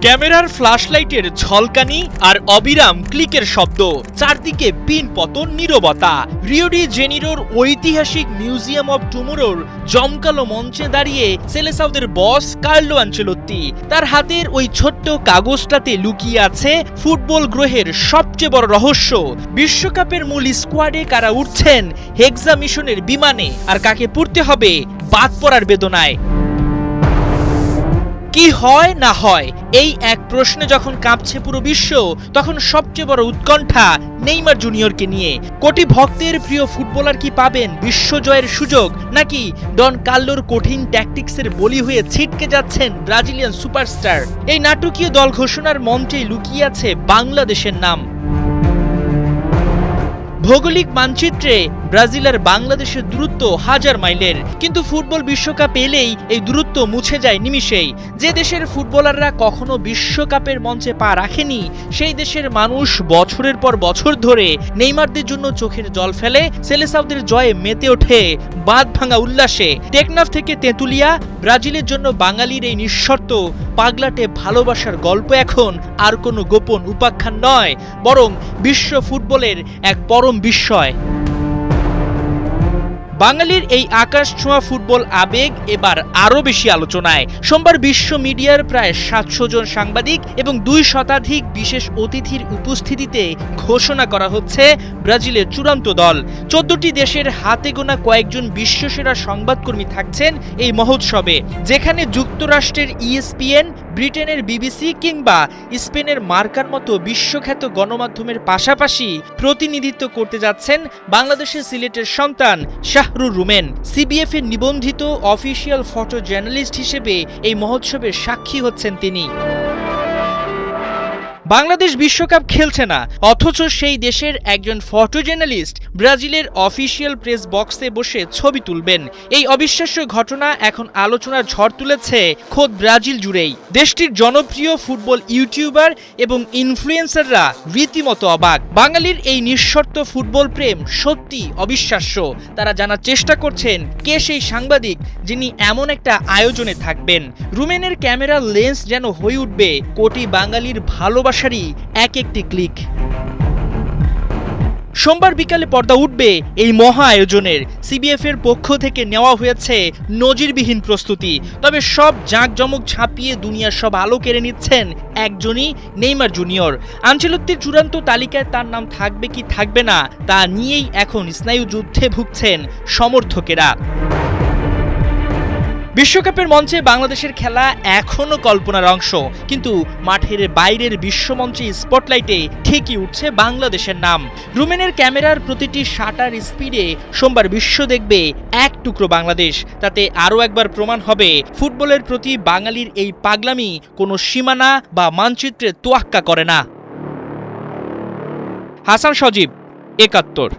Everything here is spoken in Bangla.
ক্যামেরার ফ্ল্যাশলাইটের ঝলকানি আর অবিরাম ক্লিকের শব্দ, চারদিকে পিন পতন নীরবতা। রিও ডি জেনিরোর ঐতিহাসিক মিউজিয়াম অব টুমোরোর জমকালো মঞ্চে দাঁড়িয়ে সেলেসাওদের বস কার্লো আনচেলত্তি। তার হাতের ওই ছোট্ট কাগজটাতে লুকিয়ে আছে ফুটবল গ্রহের সবচেয়ে বড় রহস্য। বিশ্বকাপের মূল স্কোয়াডে কারা উঠছেন হেক্সা মিশনের বিমানে, আর কাকে পড়তে হবে বাদ পড়ার বেদনায়। কি হয় না হয় এই এক প্রশ্নে যখন কাঁপছে পুরো বিশ্ব, তখন সবচেয়ে বড় উৎকণ্ঠা নেইমার জুনিয়রকে নিয়ে। কোটি ভক্তের প্রিয় ফুটবলার কি পাবেন বিশ্বজয়ের সুযোগ, নাকি ডন কার্লোর কঠিন ট্যাকটিক্সের বলি হয়ে ছিটকে যাচ্ছেন ব্রাজিলিয়ান সুপারস্টার? এই নাটকীয় দল ঘোষণার মঞ্চেই লুকিয়ে আছে বাংলাদেশের নাম। ভৌগোলিক মানচিত্রে ব্রাজিল আর বাংলাদেশের দূরত্ব হাজার মাইলের, কিন্তু ফুটবল বিশ্বকাপ এলেই এই দূরত্ব মুছে যায় নিমিষেই। যে দেশের ফুটবলাররা কখনো বিশ্বকাপের মঞ্চে পা রাখেনি, সেই দেশের মানুষ বছরের পর বছর ধরে নেইমারদের জন্য চোখের জল ফেলে, সেলেসাওদের জয়ে মেতে ওঠে বাঁধ ভাঙা উল্লাসে। টেকনাফ থেকে তেঁতুলিয়া, ব্রাজিলের জন্য বাঙালির এই নিঃশর্ত পাগলাটে ভালোবাসার গল্প এখন আর কোনো গোপন উপাখ্যান নয়, বরং বিশ্ব ফুটবলের এক পরম বিস্ময়। বাঙালির এই আকাশ ছোঁয়া ফুটবল আবেগ এবার আরও বেশি আলোচনায়। সোমবার বিশ্ব মিডিয়ার প্রায় ৭০০ জন সাংবাদিক এবং ২ শতাধিক বিশেষ অতিথির উপস্থিতিতে ঘোষণা করা হচ্ছে ব্রাজিলের চূড়ান্ত দল। ১৪টি দেশের হাতে গোনা কয়েকজন বিশ্বসেরা সংবাদকর্মী থাকছেন এই মহোৎসবে, যেখানে যুক্তরাষ্ট্রের ESPN, ব্রিটেনের BBC কিংবা স্পেনের মার্কার মতো বিশ্বখ্যাত গণমাধ্যমের পাশাপাশি প্রতিনিধিত্ব করতে যাচ্ছেন বাংলাদেশের সিলেটের সন্তান শাহরুর রুমেন। CBF এর নিবন্ধিত অফিসিয়াল ফটো জার্নালিস্ট হিসেবে এই মহোৎসবের সাক্ষী হচ্ছেন তিনি। বাংলাদেশ বিশ্বকাপ খেলছে না, অথচ সেই দেশের একজন ফটো জার্নালিস্ট ব্রাজিলের অফিসিয়াল প্রেস বক্সে বসে ছবি তুলবেন। এই অবিশ্বাস্য ঘটনা এখন আলোচনার ঝড় তুলেছে খোদ ব্রাজিল জুড়েই। দেশটির জনপ্রিয় ফুটবল ইউটিউবার এবং ইনফ্লুয়েন্সাররা রীতিমতো অবাক। বাঙালির এই নিঃশর্ত ফুটবল প্রেম সত্যি অবিশ্বাস্য। তারা জানার চেষ্টা করছেন কে সেই সাংবাদিক যিনি এমন একটা আয়োজনে থাকবেন। রুমেনের ক্যামেরার লেন্স যেন হয়ে উঠবে কোটি বাঙালির ভালোবাসা এক একটি ক্লিক। সোমবার বিকালে পর্দা উঠবে এই মহা আয়োজনের। CBF এর পক্ষ থেকে নেওয়া হয়েছে নজিরবিহীন প্রস্তুতি, তবে সব জাঁকজমক ছাপিয়ে দুনিয়ার সব আলো কেড়ে নিচ্ছেন একজনই, নেইমার জুনিয়র। আনচেলত্তির চূড়ান্ত তালিকায় তার নাম থাকবে কি থাকবে না তা নিয়েই এখন স্নায়ু যুদ্ধে ভুগছেন সমর্থকেরা। বিশ্বকাপের মঞ্চে বাংলাদেশের খেলা এখনো কল্পনার অংশ, কিন্তু মাঠের বাইরের বিশ্বমঞ্চে স্পটলাইটে ঠিকই উঠছে বাংলাদেশের নাম। রুমেনের ক্যামেরার প্রতিটি শাটার স্পিডে সোমবার বিশ্ব দেখবে এক টুকরো বাংলাদেশ। তাতে আরও একবার প্রমাণ হবে ফুটবলের প্রতি বাঙালির এই পাগলামি কোনো সীমানা বা মানচিত্রে তোয়াক্কা করে না। হাসান সজীব, ৭১।